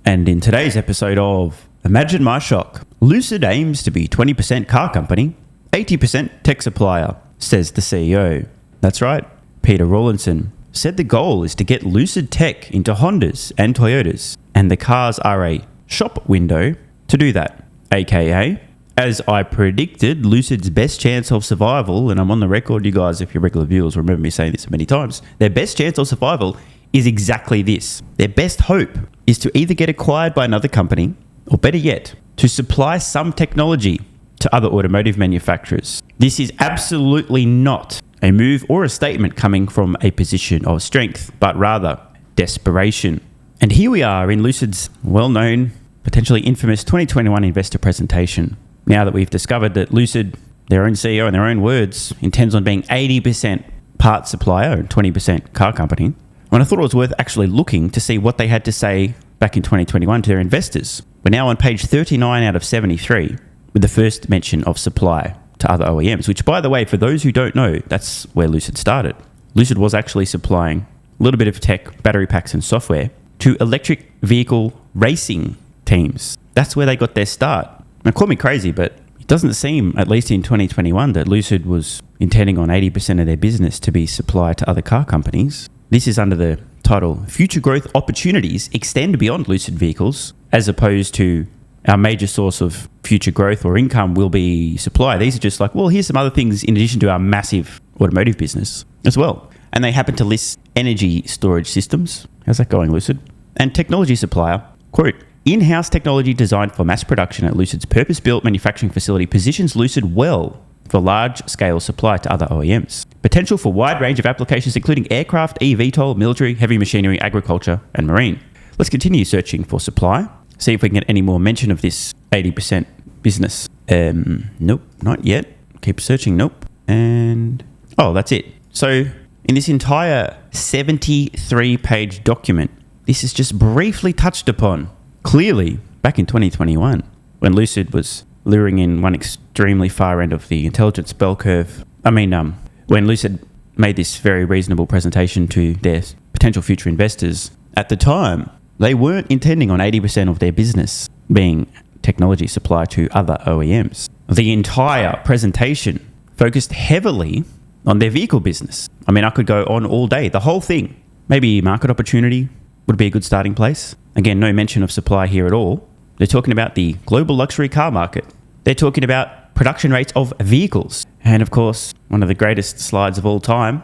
And in today's episode of Imagine My Shock, Lucid aims to be 20% car company, 80% tech supplier, says the CEO. That's right, Peter Rawlinson said the goal is to get Lucid tech into Hondas and Toyotas, and the cars are a shop window to do that, aka, as I predicted, Lucid's best chance of survival, and I'm on the record, you guys, if you're regular viewers, remember me saying this many times, their best chance of survival is exactly this. Their best hope is to either get acquired by another company, or better yet, to supply some technology to other automotive manufacturers. This is absolutely not a move or a statement coming from a position of strength, but rather desperation. And here we are in Lucid's well-known, potentially infamous 2021 investor presentation. Now that we've discovered that Lucid, their own CEO in their own words, intends on being 80% parts supplier and 20% car company, when I thought it was worth actually looking to see what they had to say back in 2021 to their investors. We're now on page 39 out of 73 with the first mention of supply to other OEMs, which, by the way, for those who don't know, that's where Lucid started. Lucid was actually supplying a little bit of tech, battery packs and software to electric vehicle racing teams. That's where they got their start. Now, call me crazy, but it doesn't seem, at least in 2021, that Lucid was intending on 80% of their business to be supplied to other car companies. This is under the title, Future Growth Opportunities Extend Beyond Lucid Vehicles, as opposed to our major source of future growth or income will be supply. These are just like, well, here's some other things in addition to our massive automotive business as well. And they happen to list energy storage systems. How's that going, Lucid? And technology supplier, quote, in-house technology designed for mass production at Lucid's purpose-built manufacturing facility positions Lucid well for large-scale supply to other OEMs. Potential for wide range of applications including aircraft, eVTOL, military, heavy machinery, agriculture, and marine. Let's continue searching for supply. See if we can get any more mention of this 80% business. Nope, not yet. Keep searching, nope. And, oh, that's it. So, in this entire 73-page document, this is just briefly touched upon. Clearly, back in 2021, when Lucid was luring in one extremely far end of the intelligence bell curve. When Lucid made this very reasonable presentation to their potential future investors, at the time, they weren't intending on 80% of their business being technology supply to other OEMs. The entire presentation focused heavily on their vehicle business. I could go on all day, the whole thing. Maybe market opportunity would be a good starting place. Again, no mention of supply here at all. They're talking about the global luxury car market. They're talking about production rates of vehicles. And of course, one of the greatest slides of all time.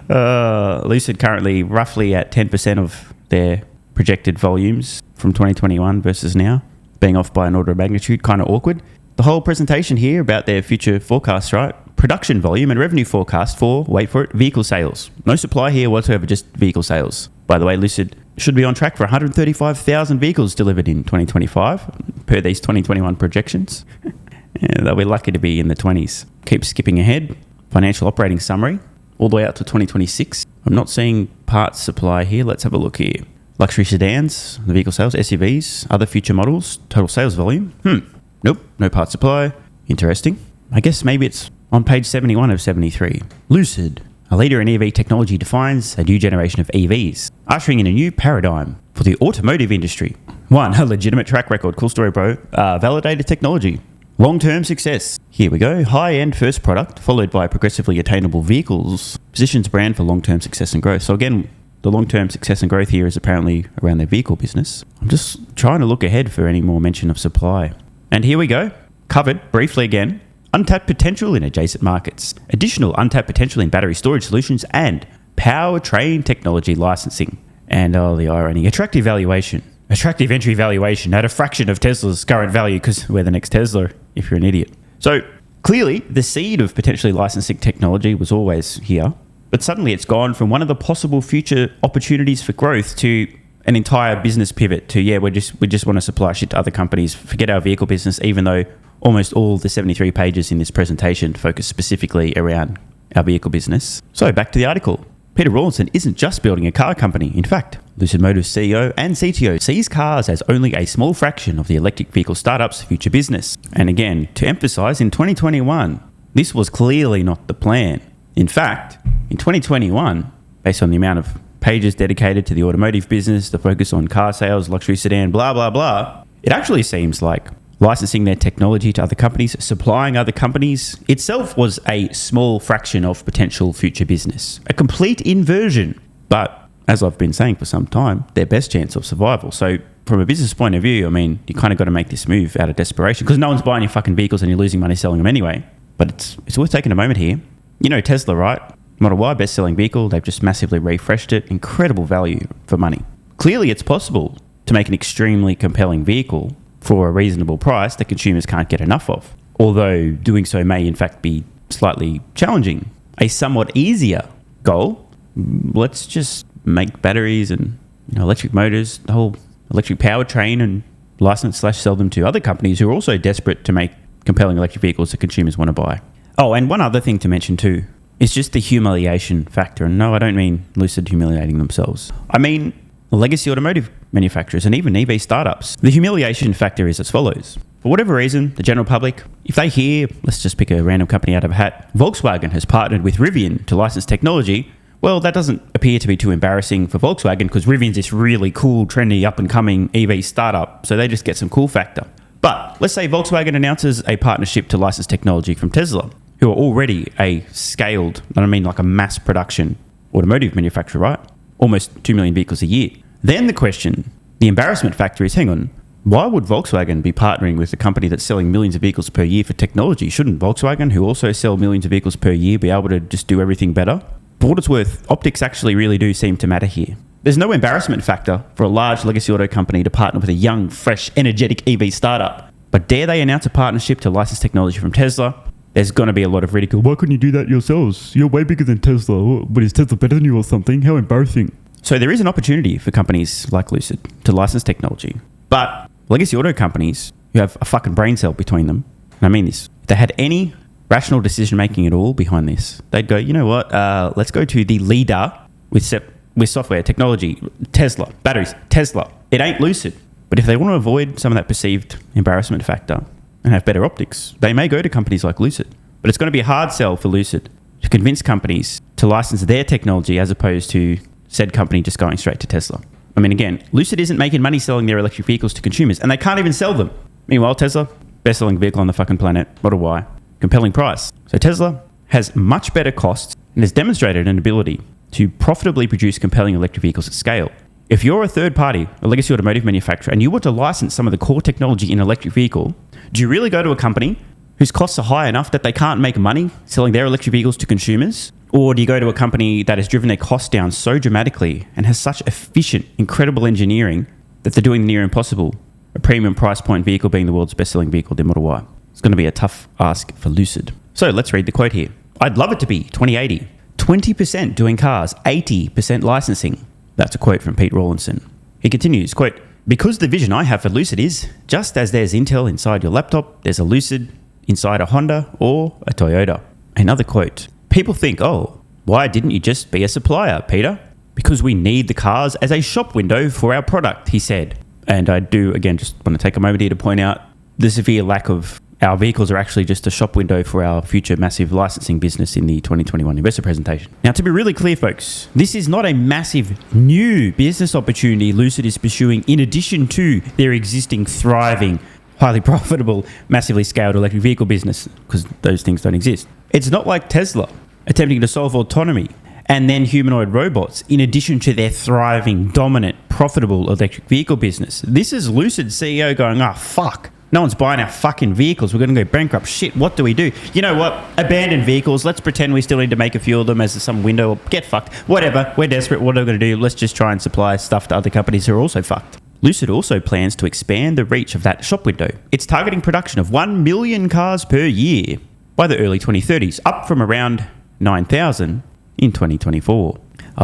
Lucid currently roughly at 10% of their projected volumes from 2021 versus now, being off by an order of magnitude, kind of awkward. The whole presentation here about their future forecasts, right? Production volume and revenue forecast for, wait for it, vehicle sales. No supply here whatsoever, just vehicle sales. By the way, Lucid should be on track for 135,000 vehicles delivered in 2025, per these 2021 projections. Yeah, they'll be lucky to be in the 20s. Keep skipping ahead. Financial operating summary, all the way out to 2026. I'm not seeing parts supply here. Let's have a look here. Luxury sedans, the vehicle sales, SUVs, other future models, total sales volume. Nope, no parts supply. Interesting. I guess maybe it's on page 71 of 73. Lucid, a leader in EV technology, defines a new generation of EVs, ushering in a new paradigm for the automotive industry. 1, a legitimate track record. Cool story, bro. Validated technology. Long-term success. Here we go. High-end first product, followed by progressively attainable vehicles. Positions brand for long-term success and growth. So again, the long-term success and growth here is apparently around their vehicle business. I'm just trying to look ahead for any more mention of supply. And here we go. Covered briefly again. Untapped potential in adjacent markets. Additional untapped potential in battery storage solutions and powertrain technology licensing. And the irony. Attractive valuation. Attractive entry valuation at a fraction of Tesla's current value, because we're the next Tesla, if you're an idiot. So clearly, the seed of potentially licensing technology was always here, but suddenly it's gone from one of the possible future opportunities for growth to an entire business pivot to, we just want to supply shit to other companies, forget our vehicle business, even though almost all the 73 pages in this presentation focus specifically around our vehicle business. So back to the article. Peter Rawlinson isn't just building a car company. In fact, Lucid Motors CEO and CTO sees cars as only a small fraction of the electric vehicle startup's future business. And again, to emphasize, in 2021, this was clearly not the plan. In fact, in 2021, based on the amount of pages dedicated to the automotive business, the focus on car sales, luxury sedan, blah, blah, blah. It actually seems like licensing their technology to other companies, supplying other companies, itself was a small fraction of potential future business. A complete inversion. But as I've been saying for some time, their best chance of survival. So from a business point of view, I mean, you kind of got to make this move out of desperation because no one's buying your fucking vehicles and you're losing money selling them anyway. But it's worth taking a moment here. You know Tesla, right? Model Y, best-selling vehicle. They've just massively refreshed it. Incredible value for money. Clearly, it's possible to make an extremely compelling vehicle for a reasonable price that consumers can't get enough of. Although doing so may in fact be slightly challenging. A somewhat easier goal, let's just make batteries and electric motors, the whole electric powertrain, and license/sell them to other companies who are also desperate to make compelling electric vehicles that consumers want to buy. Oh, and one other thing to mention too is just the humiliation factor. And no, I don't mean Lucid humiliating themselves. I mean legacy automotive manufacturers and even EV startups. The humiliation factor is as follows. For whatever reason, the general public, if they hear, let's just pick a random company out of a hat, Volkswagen has partnered with Rivian to license technology, well, that doesn't appear to be too embarrassing for Volkswagen because Rivian's this really cool, trendy, up-and-coming EV startup, so they just get some cool factor. But let's say Volkswagen announces a partnership to license technology from Tesla, who are already a scaled, I mean like a mass production automotive manufacturer, right? Almost 2 million vehicles a year. Then the question, the embarrassment factor is, hang on, why would Volkswagen be partnering with a company that's selling millions of vehicles per year for technology? Shouldn't Volkswagen, who also sell millions of vehicles per year, be able to just do everything better? For what it's worth, optics actually really do seem to matter here. There's no embarrassment factor for a large legacy auto company to partner with a young, fresh, energetic EV startup. But dare they announce a partnership to license technology from Tesla? There's going to be a lot of ridicule. Why couldn't you do that yourselves? You're way bigger than Tesla. But is Tesla better than you or something? How embarrassing. So there is an opportunity for companies like Lucid to license technology. But legacy auto companies who have a fucking brain cell between them, and I mean this, if they had any rational decision making at all behind this, they'd go, you know what, let's go to the leader with software technology, Tesla, batteries, Tesla. It ain't Lucid. But if they want to avoid some of that perceived embarrassment factor and have better optics, they may go to companies like Lucid. But it's going to be a hard sell for Lucid to convince companies to license their technology as opposed to said company just going straight to Tesla. I mean, again, Lucid isn't making money selling their electric vehicles to consumers, and they can't even sell them. Meanwhile, Tesla, best-selling vehicle on the fucking planet, Model Y, compelling price. So Tesla has much better costs and has demonstrated an ability to profitably produce compelling electric vehicles at scale. If you're a third party, a legacy automotive manufacturer, and you want to license some of the core technology in an electric vehicle, do you really go to a company whose costs are high enough that they can't make money selling their electric vehicles to consumers? Or do you go to a company that has driven their costs down so dramatically and has such efficient, incredible engineering that they're doing the near impossible, a premium price point vehicle being the world's best-selling vehicle, the Model Y? It's going to be a tough ask for Lucid. So let's read the quote here. I'd love it to be 2080. 20% doing cars, 80% licensing. That's a quote from Pete Rawlinson. He continues, quote, because the vision I have for Lucid is, just as there's Intel inside your laptop, there's a Lucid inside a Honda or a Toyota. Another quote, people think, oh, why didn't you just be a supplier, Peter? Because we need the cars as a shop window for our product, he said. And I do, again, just want to take a moment here to point out the severe lack of our vehicles are actually just a shop window for our future massive licensing business in the 2021 investor presentation. Now, to be really clear, folks, this is not a massive new business opportunity Lucid is pursuing in addition to their existing thriving, highly profitable, massively scaled electric vehicle business, because those things don't exist. It's not like Tesla attempting to solve autonomy and then humanoid robots in addition to their thriving, dominant, profitable electric vehicle business. This is Lucid CEO going, fuck. No one's buying our fucking vehicles. We're going to go bankrupt. Shit, what do we do? You know what? Abandon vehicles. Let's pretend we still need to make a few of them as some window. Get fucked. Whatever. We're desperate. What are we going to do? Let's just try and supply stuff to other companies who are also fucked. Lucid also plans to expand the reach of that shop window. It's targeting production of 1 million cars per year by the early 2030s, up from around 9,000 in 2024.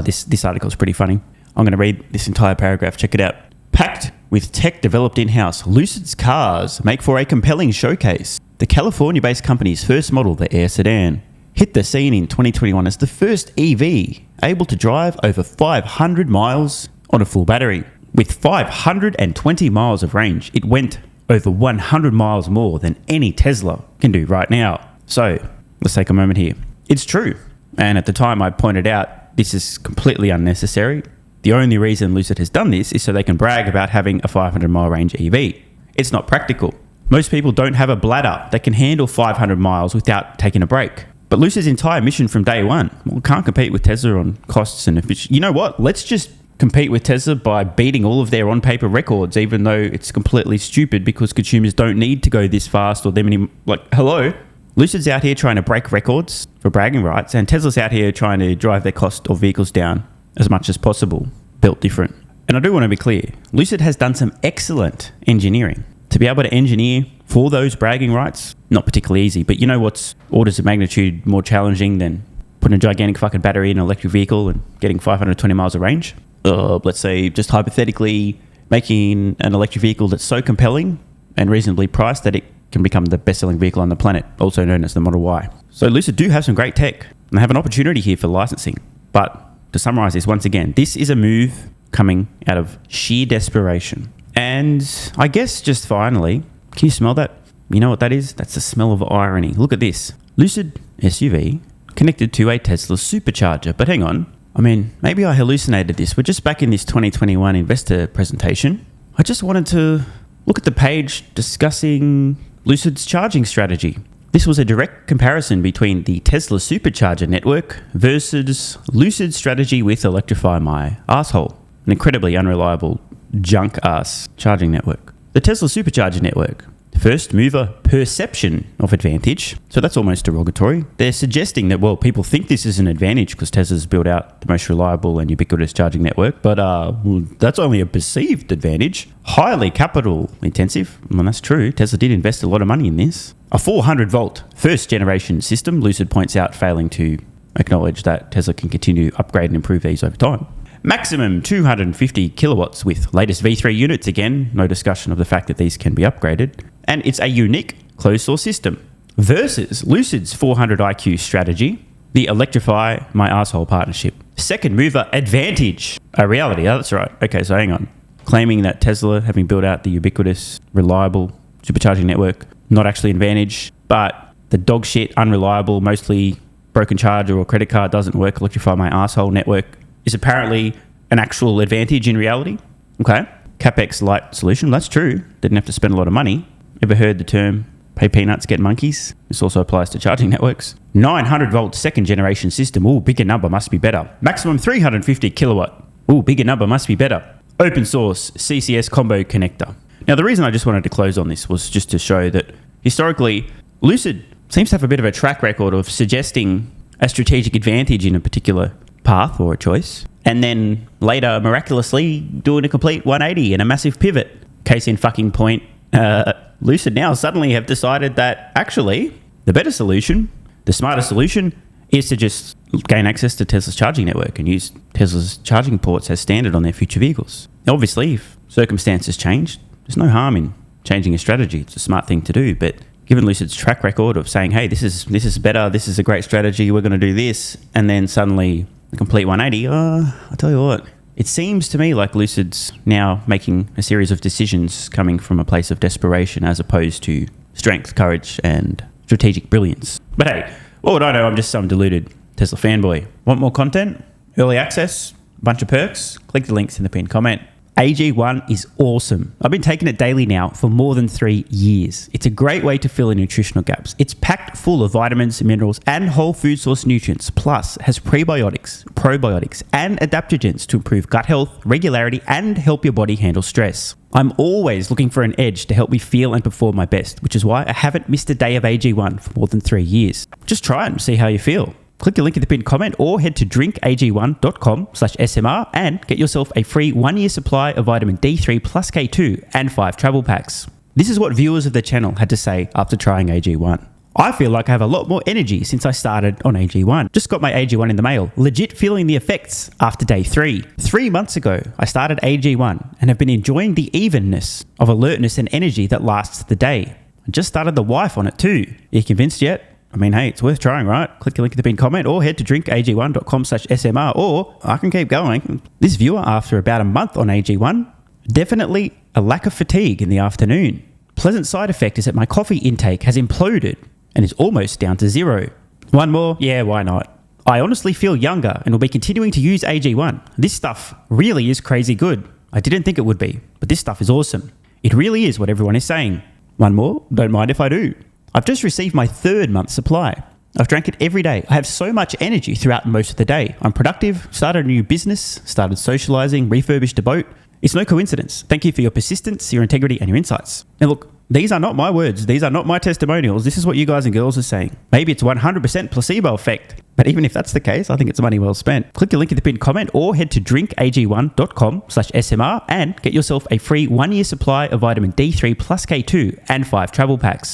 This article is pretty funny. I'm going to read this entire paragraph. Check it out. Packed with tech developed in-house, Lucid's cars make for a compelling showcase. The California-based company's first model, the Air Sedan, hit the scene in 2021 as the first EV able to drive over 500 miles on a full battery. With 520 miles of range, it went over 100 miles more than any Tesla can do right now. So, let's take a moment here. It's true. And at the time I pointed out this is completely unnecessary. The only reason Lucid has done this is so they can brag about having a 500-mile range EV. It's not practical. Most people don't have a bladder that can handle 500 miles without taking a break. But Lucid's entire mission from day one, well, can't compete with Tesla on costs and efficiency. You know what? Let's just compete with Tesla by beating all of their on-paper records, even though it's completely stupid because consumers don't need to go this fast or them any... Like, hello? Lucid's out here trying to break records for bragging rights, and Tesla's out here trying to drive their cost of vehicles down as much as possible, built different. And I do want to be clear, Lucid has done some excellent engineering. To be able to engineer for those bragging rights, not particularly easy, but you know what's orders of magnitude more challenging than putting a gigantic fucking battery in an electric vehicle and getting 520 miles of range? Let's say, just hypothetically, making an electric vehicle that's so compelling and reasonably priced that it can become the best-selling vehicle on the planet, also known as the Model Y. So Lucid do have some great tech, and they have an opportunity here for licensing. But to summarize this once again, this is a move coming out of sheer desperation. And I guess just finally, can you smell that? You know what that is? That's the smell of irony. Look at this. Lucid SUV connected to a Tesla supercharger. But hang on. I mean, maybe I hallucinated this. We're just back in this 2021 investor presentation. I just wanted to look at the page discussing Lucid's charging strategy. This was a direct comparison between the Tesla supercharger network versus Lucid's strategy with Electrify My Asshole, an incredibly unreliable junk-ass charging network. The Tesla supercharger network, first mover perception of advantage. So that's almost derogatory. They're suggesting that, well, people think this is an advantage because Tesla's built out the most reliable and ubiquitous charging network, but that's only a perceived advantage. Highly capital intensive. Well, that's true. Tesla did invest a lot of money in this. A 400-volt first-generation system, Lucid points out, failing to acknowledge that Tesla can continue to upgrade and improve these over time. Maximum 250 kilowatts with latest V3 units. Again, no discussion of the fact that these can be upgraded. And it's a unique closed source system. Versus Lucid's 400 IQ strategy, the Electrify My Asshole partnership. Second mover advantage. A reality. Oh, that's right. Okay, so hang on. Claiming that Tesla, having built out the ubiquitous, reliable supercharging network, not actually an advantage, but the dog shit, unreliable, mostly broken charger or credit card doesn't work, Electrify My Asshole network is apparently an actual advantage in reality. Okay. CapEx light solution. That's true. Didn't have to spend a lot of money. Ever heard the term pay peanuts, get monkeys? This also applies to charging networks. 900 volt second generation system. Ooh, bigger number must be better. Maximum 350 kilowatt. Ooh, bigger number must be better. Open source CCS combo connector. Now, the reason I just wanted to close on this was just to show that historically, Lucid seems to have a bit of a track record of suggesting a strategic advantage in a particular path or a choice, and then later miraculously doing a complete 180 and a massive pivot. Case in fucking point, Lucid now suddenly have decided that actually the better solution, the smarter solution, is to just gain access to Tesla's charging network and use Tesla's charging ports as standard on their future vehicles. Now, obviously, if circumstances change, there's no harm in changing a strategy. It's a smart thing to do, but given Lucid's track record of saying, hey, this is better, this is a great strategy, we're going to do this, and then suddenly a complete 180, I'll tell you what, it seems to me like Lucid's now making a series of decisions coming from a place of desperation as opposed to strength, courage, and strategic brilliance. But hey, what would I know? I'm just some deluded Tesla fanboy. Want more content? Early access? Bunch of perks? Click the links in the pinned comment. AG1 is awesome. I've been taking it daily now for more than 3 years. It's a great way to fill in nutritional gaps. It's packed full of vitamins, minerals, and whole food source nutrients. Plus, has prebiotics, probiotics, and adaptogens to improve gut health, regularity, and help your body handle stress. I'm always looking for an edge to help me feel and perform my best, which is why I haven't missed a day of AG1 for more than 3 years. Just try it and see how you feel. Click the link in the pinned comment or head to drinkag1.com/SMR and get yourself a free 1-year supply of vitamin D3 plus K2 and 5 travel packs. This is what viewers of the channel had to say after trying AG1. I feel like I have a lot more energy since I started on AG1. Just got my AG1 in the mail. Legit feeling the effects after day 3. 3 months ago, I started AG1 and have been enjoying the evenness of alertness and energy that lasts the day. I just started the wife on it too. Are you convinced yet? I mean, hey, it's worth trying, right? Click the link in the pinned comment or head to drinkag1.com/SMR, or I can keep going. This viewer, after about a month on AG1, definitely a lack of fatigue in the afternoon. Pleasant side effect is that my coffee intake has imploded and is almost down to 0. One more? Yeah, why not? I honestly feel younger and will be continuing to use AG1. This stuff really is crazy good. I didn't think it would be, but this stuff is awesome. It really is what everyone is saying. One more, don't mind if I do. I've just received my 3rd month supply. I've drank it every day. I have so much energy throughout most of the day. I'm productive, started a new business, started socializing, refurbished a boat. It's no coincidence. Thank you for your persistence, your integrity, and your insights. Now look, these are not my words. These are not my testimonials. This is what you guys and girls are saying. Maybe it's 100% placebo effect. But even if that's the case, I think it's money well spent. Click the link in the pinned comment or head to drinkag1.com/SMR and get yourself a free 1-year supply of vitamin D3 plus K2 and 5 travel packs.